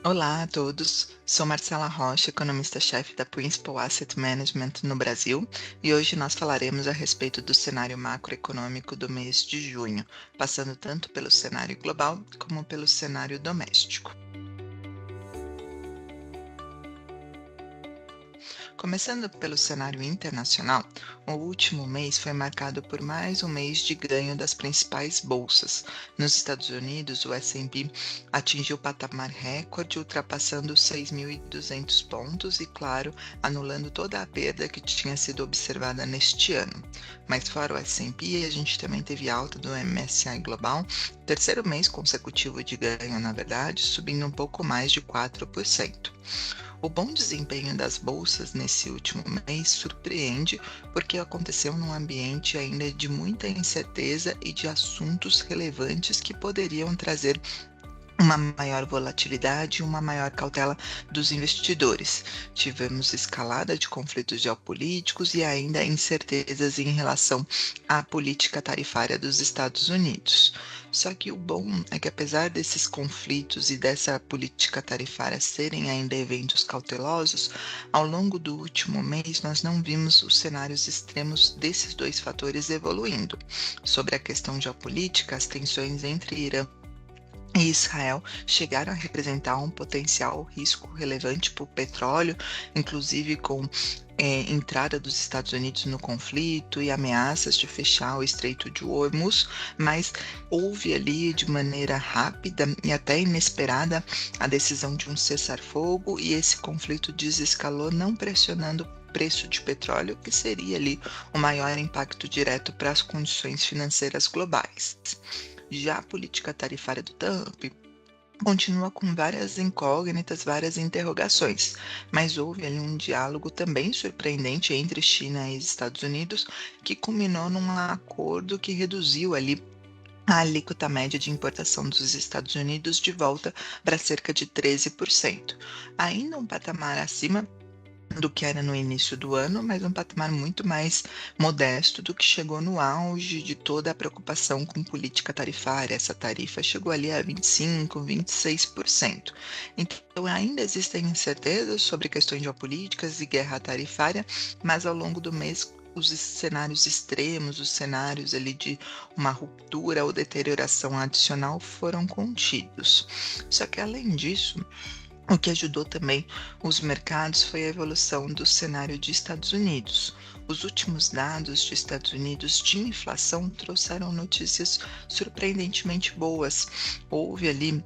Olá a todos, sou Marcela Rocha, economista-chefe da Principal Asset Management no Brasil, e hoje nós falaremos a respeito do cenário macroeconômico do mês de junho, passando tanto pelo cenário global como pelo cenário doméstico. Começando pelo cenário internacional, o último mês foi marcado por mais um mês de ganho das principais bolsas. Nos Estados Unidos, o S&P atingiu patamar recorde, ultrapassando os 6.200 pontos e, claro, anulando toda a perda que tinha sido observada neste ano. Mas fora o S&P, a gente também teve alta do MSCI Global, terceiro mês consecutivo de ganho, na verdade, subindo um pouco mais de 4%. O bom desempenho das bolsas nesse último mês surpreende porque aconteceu num ambiente ainda de muita incerteza e de assuntos relevantes que poderiam trazer uma maior volatilidade e uma maior cautela dos investidores. Tivemos escalada de conflitos geopolíticos e ainda incertezas em relação à política tarifária dos Estados Unidos. Só que o bom é que, apesar desses conflitos e dessa política tarifária serem ainda eventos cautelosos, ao longo do último mês nós não vimos os cenários extremos desses dois fatores evoluindo. Sobre a questão geopolítica, as tensões entre Irã e Israel chegaram a representar um potencial risco relevante para o petróleo, inclusive com entrada dos Estados Unidos no conflito e ameaças de fechar o Estreito de Hormuz, mas houve ali de maneira rápida e até inesperada a decisão de um cessar-fogo e esse conflito desescalou, não pressionando o preço de petróleo, que seria ali o maior impacto direto para as condições financeiras globais. Já a política tarifária do Trump continua com várias incógnitas, várias interrogações, mas houve ali um diálogo também surpreendente entre China e Estados Unidos, que culminou num acordo que reduziu ali a alíquota média de importação dos Estados Unidos de volta para cerca de 13%, ainda um patamar acima do que era no início do ano, mas um patamar muito mais modesto do que chegou no auge de toda a preocupação com política tarifária. Essa tarifa chegou ali a 25, 26%. Então, ainda existem incertezas sobre questões geopolíticas e guerra tarifária, mas ao longo do mês os cenários extremos, os cenários ali de uma ruptura ou deterioração adicional foram contidos. Só que além disso, o que ajudou também os mercados foi a evolução do cenário de Estados Unidos. Os últimos dados de Estados Unidos de inflação trouxeram notícias surpreendentemente boas. Houve ali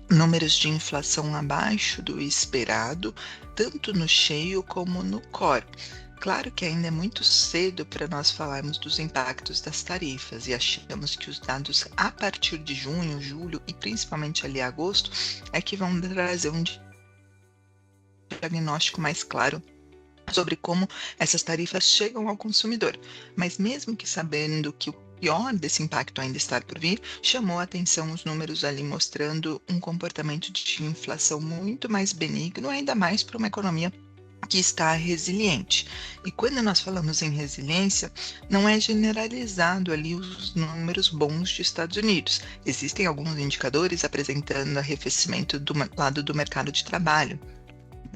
números de inflação abaixo do esperado, tanto no cheio como no core. Claro que ainda é muito cedo para nós falarmos dos impactos das tarifas e achamos que os dados a partir de junho, julho e principalmente ali agosto é que vão trazer um diagnóstico mais claro sobre como essas tarifas chegam ao consumidor. Mas mesmo que sabendo que o pior desse impacto ainda está por vir, chamou a atenção os números ali mostrando um comportamento de inflação muito mais benigno, ainda mais para uma economia que está resiliente. E quando nós falamos em resiliência, não é generalizado ali os números bons dos Estados Unidos. Existem alguns indicadores apresentando arrefecimento do lado do mercado de trabalho,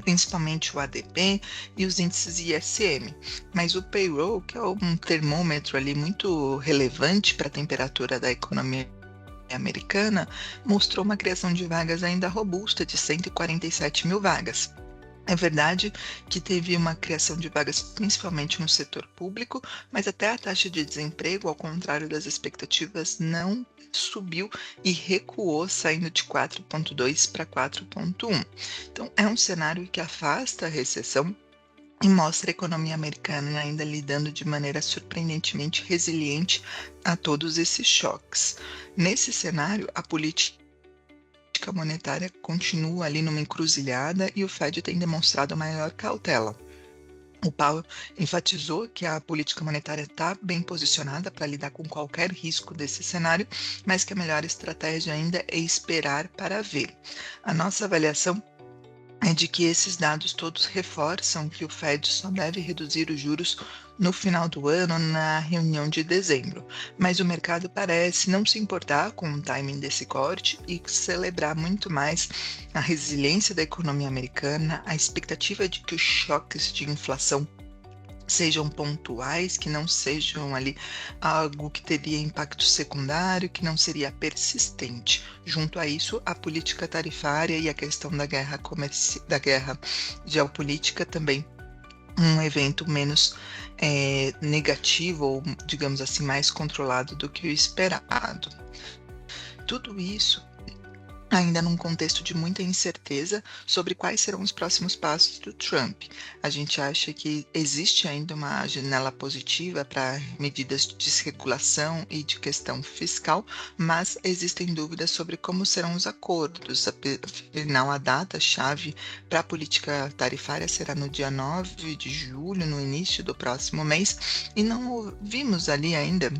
principalmente o ADP e os índices ISM. Mas o payroll, que é um termômetro ali muito relevante para a temperatura da economia americana, mostrou uma criação de vagas ainda robusta de 147 mil vagas. É verdade que teve uma criação de vagas principalmente no setor público, mas até a taxa de desemprego, ao contrário das expectativas, não subiu e recuou, saindo de 4,2 para 4,1. Então, é um cenário que afasta a recessão e mostra a economia americana ainda lidando de maneira surpreendentemente resiliente a todos esses choques. Nesse cenário, a política monetária continua ali numa encruzilhada e o Fed tem demonstrado maior cautela. O Powell enfatizou que a política monetária está bem posicionada para lidar com qualquer risco desse cenário, mas que a melhor estratégia ainda é esperar para ver. A nossa avaliação é de que esses dados todos reforçam que o Fed só deve reduzir os juros no final do ano, na reunião de dezembro, mas o mercado parece não se importar com o timing desse corte e celebrar muito mais a resiliência da economia americana, a expectativa de que os choques de inflação sejam pontuais, que não sejam ali algo que teria impacto secundário, que não seria persistente. Junto a isso, a política tarifária e a questão da guerra geopolítica também um evento menos negativo ou, digamos assim, mais controlado do que o esperado. Tudo isso ainda num contexto de muita incerteza sobre quais serão os próximos passos do Trump. A gente acha que existe ainda uma janela positiva para medidas de desregulação e de questão fiscal, mas existem dúvidas sobre como serão os acordos. Afinal, a data-chave para a política tarifária será no dia 9 de julho, no início do próximo mês, e não vimos ali ainda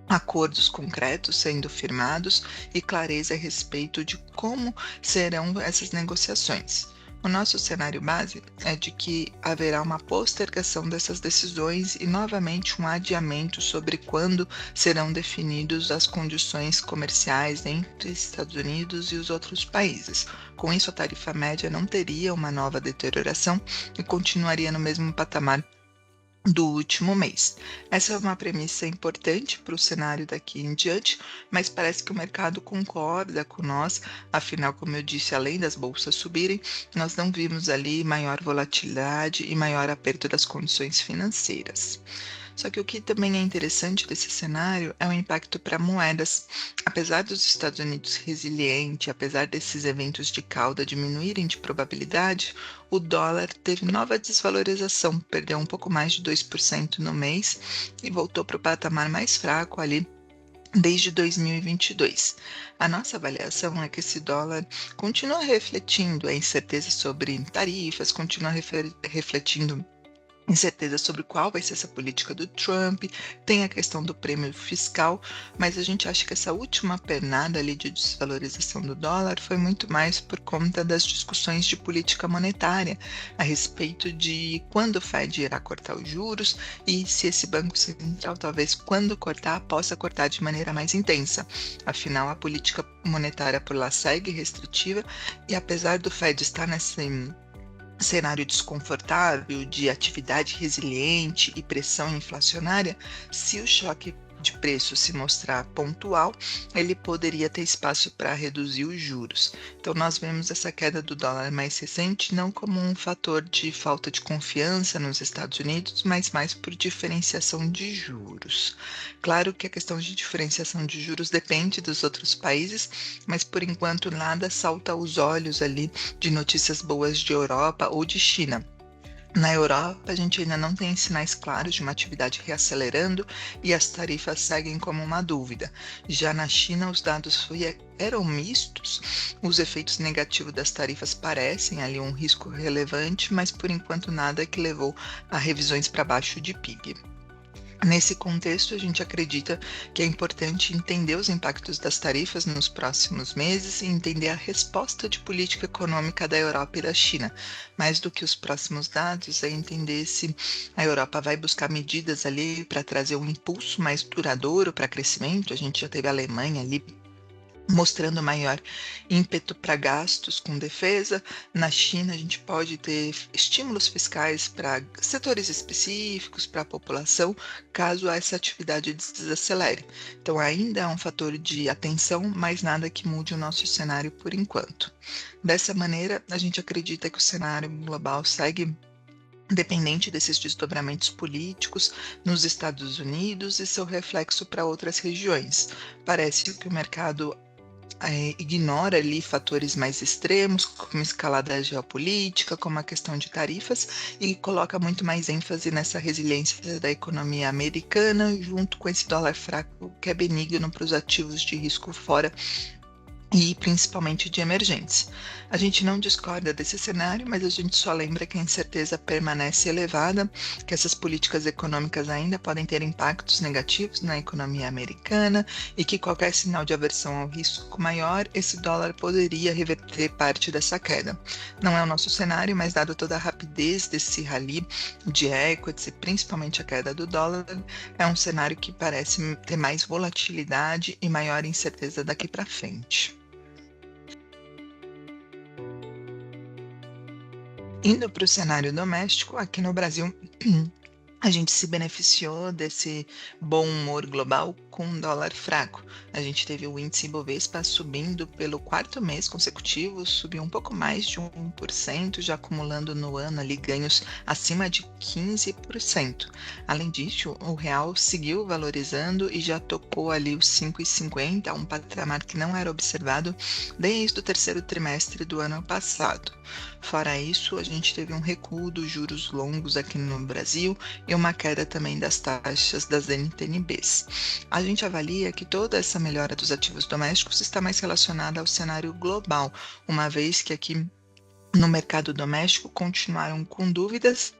acordos concretos sendo firmados e clareza a respeito de como serão essas negociações. O nosso cenário base é de que haverá uma postergação dessas decisões e novamente um adiamento sobre quando serão definidos as condições comerciais entre Estados Unidos e os outros países. Com isso, a tarifa média não teria uma nova deterioração e continuaria no mesmo patamar do último mês. Essa é uma premissa importante para o cenário daqui em diante, mas parece que o mercado concorda com nós, afinal, como eu disse, além das bolsas subirem, nós não vimos ali maior volatilidade e maior aperto das condições financeiras. Só que o que também é interessante desse cenário é o impacto para moedas. Apesar dos Estados Unidos resiliente, apesar desses eventos de cauda diminuírem de probabilidade, o dólar teve nova desvalorização, perdeu um pouco mais de 2% no mês e voltou para o patamar mais fraco ali desde 2022. A nossa avaliação é que esse dólar continua refletindo a incerteza sobre tarifas, continua refletindo incerteza sobre qual vai ser essa política do Trump, tem a questão do prêmio fiscal, mas a gente acha que essa última pernada ali de desvalorização do dólar foi muito mais por conta das discussões de política monetária a respeito de quando o Fed irá cortar os juros e se esse Banco Central, talvez quando cortar, possa cortar de maneira mais intensa. Afinal, a política monetária por lá segue restritiva e apesar do Fed estar nesse cenário desconfortável de atividade resiliente e pressão inflacionária, se o choque de preço se mostrar pontual, ele poderia ter espaço para reduzir os juros. Então, nós vemos essa queda do dólar mais recente não como um fator de falta de confiança nos Estados Unidos, mas mais por diferenciação de juros. Claro que a questão de diferenciação de juros depende dos outros países, mas por enquanto nada salta aos olhos ali de notícias boas de Europa ou de China. Na Europa, a gente ainda não tem sinais claros de uma atividade reacelerando e as tarifas seguem como uma dúvida. Já na China, os dados eram mistos, os efeitos negativos das tarifas parecem ali um risco relevante, mas por enquanto nada que levou a revisões para baixo de PIB. Nesse contexto, a gente acredita que é importante entender os impactos das tarifas nos próximos meses e entender a resposta de política econômica da Europa e da China. Mais do que os próximos dados, é entender se a Europa vai buscar medidas ali para trazer um impulso mais duradouro para crescimento. A gente já teve a Alemanha ali mostrando maior ímpeto para gastos com defesa. Na China, a gente pode ter estímulos fiscais para setores específicos, para a população, caso essa atividade desacelere. Então, ainda é um fator de atenção, mas nada que mude o nosso cenário por enquanto. Dessa maneira, a gente acredita que o cenário global segue dependente desses desdobramentos políticos nos Estados Unidos e seu reflexo para outras regiões. Parece que o mercado ignora ali fatores mais extremos, como escalada geopolítica, como a questão de tarifas, e coloca muito mais ênfase nessa resiliência da economia americana, junto com esse dólar fraco que é benigno para os ativos de risco fora e principalmente de emergência. A gente não discorda desse cenário, mas a gente só lembra que a incerteza permanece elevada, que essas políticas econômicas ainda podem ter impactos negativos na economia americana e que qualquer sinal de aversão ao risco maior, esse dólar poderia reverter parte dessa queda. Não é o nosso cenário, mas dado toda a rapidez desse rally de equities e principalmente a queda do dólar, é um cenário que parece ter mais volatilidade e maior incerteza daqui para frente. Indo para o cenário doméstico, aqui no Brasil, a gente se beneficiou desse bom humor global com um dólar fraco. A gente teve o índice Ibovespa subindo pelo quarto mês consecutivo, subiu um pouco mais de 1%, já acumulando no ano ali ganhos acima de 15%. Além disso, o real seguiu valorizando e já tocou ali os 5,50, um patamar que não era observado desde o terceiro trimestre do ano passado. Fora isso, a gente teve um recuo dos juros longos aqui no Brasil e uma queda também das taxas das NTN-Bs. A gente avalia que toda essa melhora dos ativos domésticos está mais relacionada ao cenário global, uma vez que aqui no mercado doméstico continuaram com dúvidas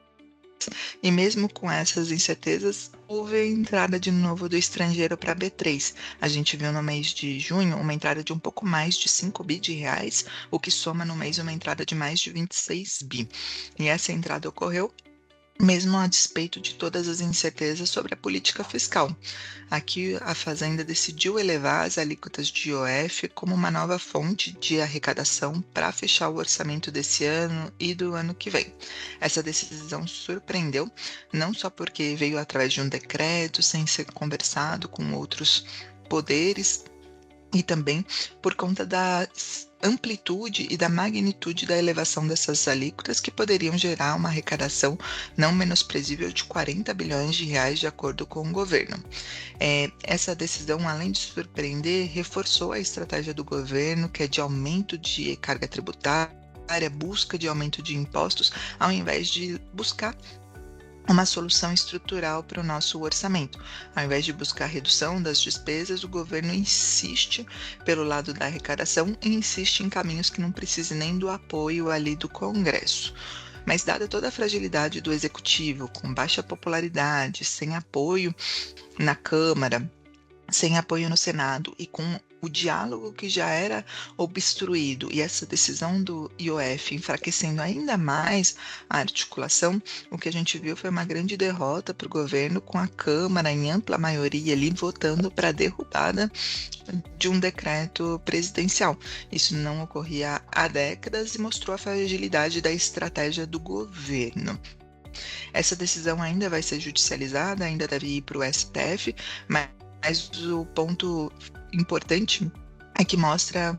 e mesmo com essas incertezas, houve a entrada de novo do estrangeiro para a B3. A gente viu no mês de junho uma entrada de um pouco mais de 5 bi de reais, o que soma no mês uma entrada de mais de 26 bi. E essa entrada ocorreu mesmo a despeito de todas as incertezas sobre a política fiscal. Aqui, a Fazenda decidiu elevar as alíquotas de IOF como uma nova fonte de arrecadação para fechar o orçamento desse ano e do ano que vem. Essa decisão surpreendeu, não só porque veio através de um decreto, sem ser conversado com outros poderes, e também por conta da amplitude e da magnitude da elevação dessas alíquotas que poderiam gerar uma arrecadação não menosprezível de 40 bilhões de reais, de acordo com o governo. Essa decisão, além de surpreender, reforçou a estratégia do governo, que é de aumento de carga tributária, busca de aumento de impostos, ao invés de buscar uma solução estrutural para o nosso orçamento. Ao invés de buscar redução das despesas, o governo insiste pelo lado da arrecadação e insiste em caminhos que não precisem nem do apoio ali do Congresso. Mas dada toda a fragilidade do executivo, com baixa popularidade, sem apoio na Câmara, sem apoio no Senado e com o diálogo que já era obstruído e essa decisão do IOF enfraquecendo ainda mais a articulação, o que a gente viu foi uma grande derrota para o governo, com a Câmara em ampla maioria ali votando para a derrubada de um decreto presidencial. Isso não ocorria há décadas e mostrou a fragilidade da estratégia do governo. Essa decisão ainda vai ser judicializada, ainda deve ir para o STF, mas o ponto importante é que mostra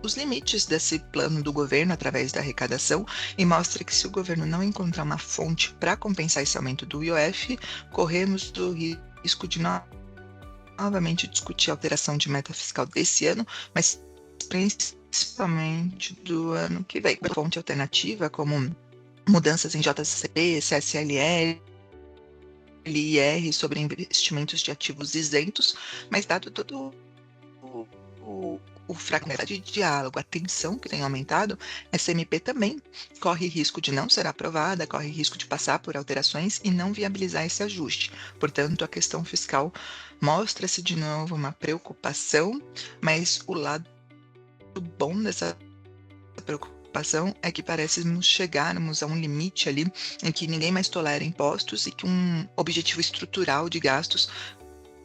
os limites desse plano do governo através da arrecadação e mostra que se o governo não encontrar uma fonte para compensar esse aumento do IOF, corremos o risco de novamente discutir a alteração de meta fiscal desse ano, mas principalmente do ano que vem. Fonte alternativa como mudanças em JCP, CSLL, LIR sobre investimentos de ativos isentos, mas dado todo o fragmento de diálogo, a tensão que tem aumentado, essa MP também corre risco de não ser aprovada, corre risco de passar por alterações e não viabilizar esse ajuste. Portanto, a questão fiscal mostra-se de novo uma preocupação, mas o lado bom dessa preocupação é que parecemos chegarmos a um limite ali em que ninguém mais tolera impostos e que um objetivo estrutural de gastos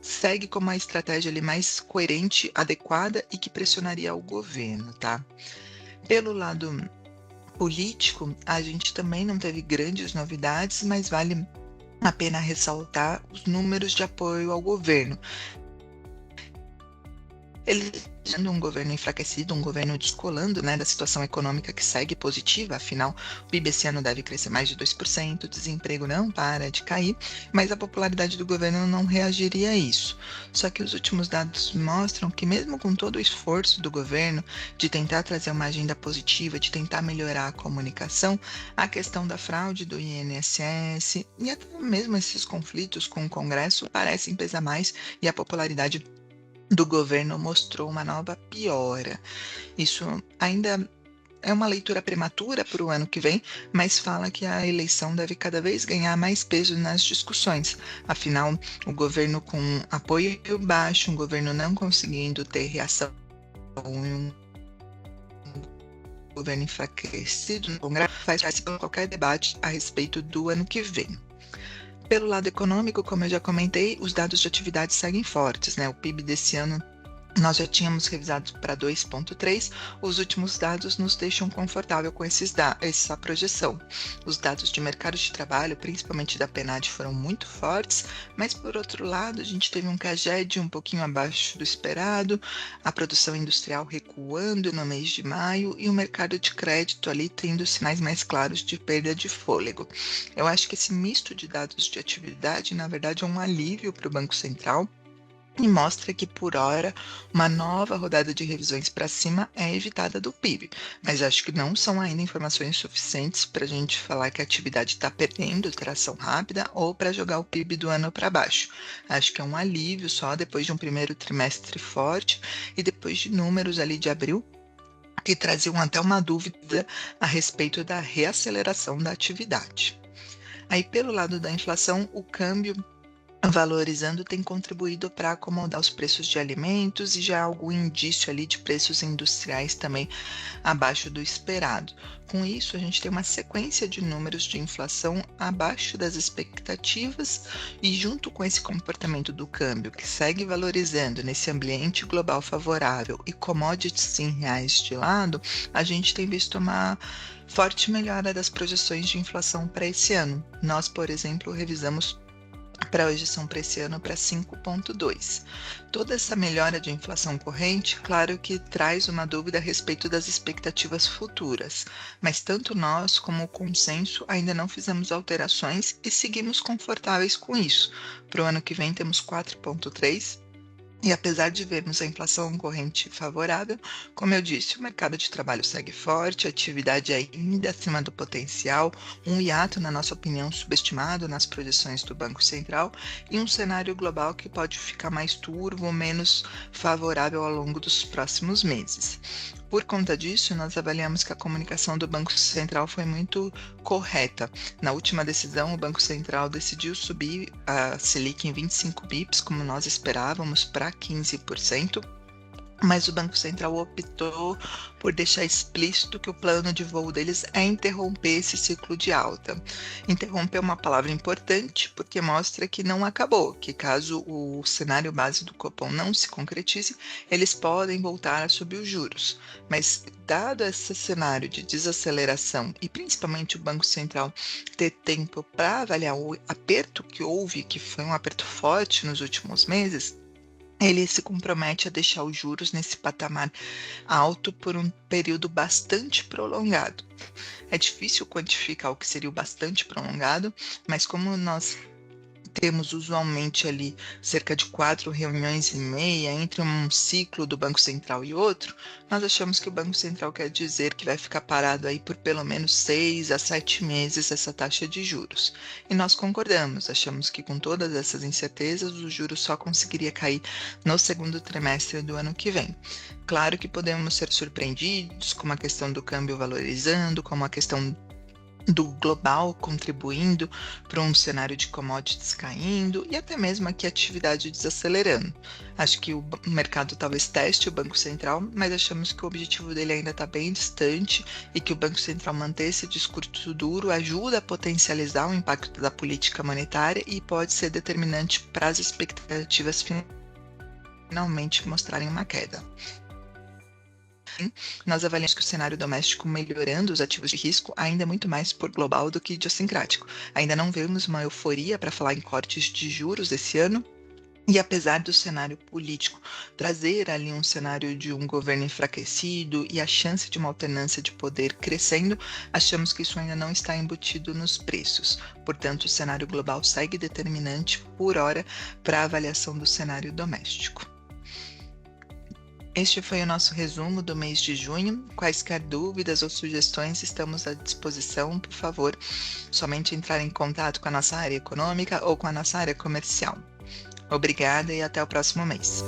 segue como a estratégia ali mais coerente, adequada e que pressionaria o governo, tá? Pelo lado político, a gente também não teve grandes novidades, mas vale a pena ressaltar os números de apoio ao governo. Ele sendo um governo enfraquecido, um governo descolando, né, da situação econômica que segue positiva, afinal, o PIB esse ano deve crescer mais de 2%, o desemprego não para de cair, mas a popularidade do governo não reagiria a isso. Só que os últimos dados mostram que mesmo com todo o esforço do governo de tentar trazer uma agenda positiva, de tentar melhorar a comunicação, a questão da fraude do INSS e até mesmo esses conflitos com o Congresso parecem pesar mais e a popularidade do governo mostrou uma nova piora. Isso ainda é uma leitura prematura para o ano que vem, mas fala que a eleição deve cada vez ganhar mais peso nas discussões. Afinal, o governo com apoio baixo, um governo não conseguindo ter reação, um governo enfraquecido no Congresso, faz parte de qualquer debate a respeito do ano que vem. Pelo lado econômico, como eu já comentei, os dados de atividade seguem fortes, né? O PIB desse ano nós já tínhamos revisado para 2,3, os últimos dados nos deixam confortável com essa projeção. Os dados de mercado de trabalho, principalmente da PNAD, foram muito fortes, mas por outro lado, a gente teve um CAGED um pouquinho abaixo do esperado, a produção industrial recuando no mês de maio e o mercado de crédito ali tendo sinais mais claros de perda de fôlego. Eu acho que esse misto de dados de atividade, na verdade, é um alívio para o Banco Central, e mostra que, por hora, uma nova rodada de revisões para cima é evitada do PIB, mas acho que não são ainda informações suficientes para a gente falar que a atividade está perdendo tração rápida ou para jogar o PIB do ano para baixo. Acho que é um alívio só depois de um primeiro trimestre forte e depois de números ali de abril que traziam até uma dúvida a respeito da reaceleração da atividade. Aí, pelo lado da inflação, o câmbio valorizando tem contribuído para acomodar os preços de alimentos e já há algum indício ali de preços industriais também abaixo do esperado. Com isso, a gente tem uma sequência de números de inflação abaixo das expectativas e junto com esse comportamento do câmbio que segue valorizando nesse ambiente global favorável e commodities em reais de lado, a gente tem visto uma forte melhora das projeções de inflação para esse ano. Nós, por exemplo, revisamos para a projeção para esse ano para 5,2. Toda essa melhora de inflação corrente, claro que traz uma dúvida a respeito das expectativas futuras, mas tanto nós como o consenso ainda não fizemos alterações e seguimos confortáveis com isso. Para o ano que vem temos 4,3. E apesar de vermos a inflação corrente favorável, como eu disse, o mercado de trabalho segue forte, a atividade é ainda acima do potencial, um hiato, na nossa opinião, subestimado nas projeções do Banco Central e um cenário global que pode ficar mais turvo, menos favorável ao longo dos próximos meses. Por conta disso, nós avaliamos que a comunicação do Banco Central foi muito correta. Na última decisão, o Banco Central decidiu subir a Selic em 25 bips, como nós esperávamos, para 15%. Mas o Banco Central optou por deixar explícito que o plano de voo deles é interromper esse ciclo de alta. Interromper é uma palavra importante porque mostra que não acabou, que caso o cenário base do Copom não se concretize, eles podem voltar a subir os juros. Mas dado esse cenário de desaceleração e principalmente o Banco Central ter tempo para avaliar o aperto que houve, que foi um aperto forte nos últimos meses, ele se compromete a deixar os juros nesse patamar alto por um período bastante prolongado. É difícil quantificar o que seria o bastante prolongado, mas como nós temos usualmente ali cerca de 4 reuniões e meia entre um ciclo do Banco Central e outro, nós achamos que o Banco Central quer dizer que vai ficar parado aí por pelo menos 6 a 7 meses essa taxa de juros. E nós concordamos, achamos que com todas essas incertezas o juros só conseguiria cair no segundo trimestre do ano que vem. Claro que podemos ser surpreendidos com a questão do câmbio valorizando, como a questão do global contribuindo para um cenário de commodities caindo e até mesmo aqui a atividade desacelerando. Acho que o mercado talvez teste o Banco Central, mas achamos que o objetivo dele ainda está bem distante e que o Banco Central manter esse discurso duro ajuda a potencializar o impacto da política monetária e pode ser determinante para as expectativas finalmente mostrarem uma queda. Nós avaliamos que o cenário doméstico melhorando os ativos de risco ainda é muito mais por global do que idiosincrático. Ainda não vemos uma euforia para falar em cortes de juros esse ano, e apesar do cenário político trazer ali um cenário de um governo enfraquecido e a chance de uma alternância de poder crescendo, achamos que isso ainda não está embutido nos preços. Portanto, o cenário global segue determinante por hora para a avaliação do cenário doméstico. Este foi o nosso resumo do mês de junho. Quaisquer dúvidas ou sugestões, estamos à disposição. Por favor, somente entrar em contato com a nossa área econômica ou com a nossa área comercial. Obrigada e até o próximo mês.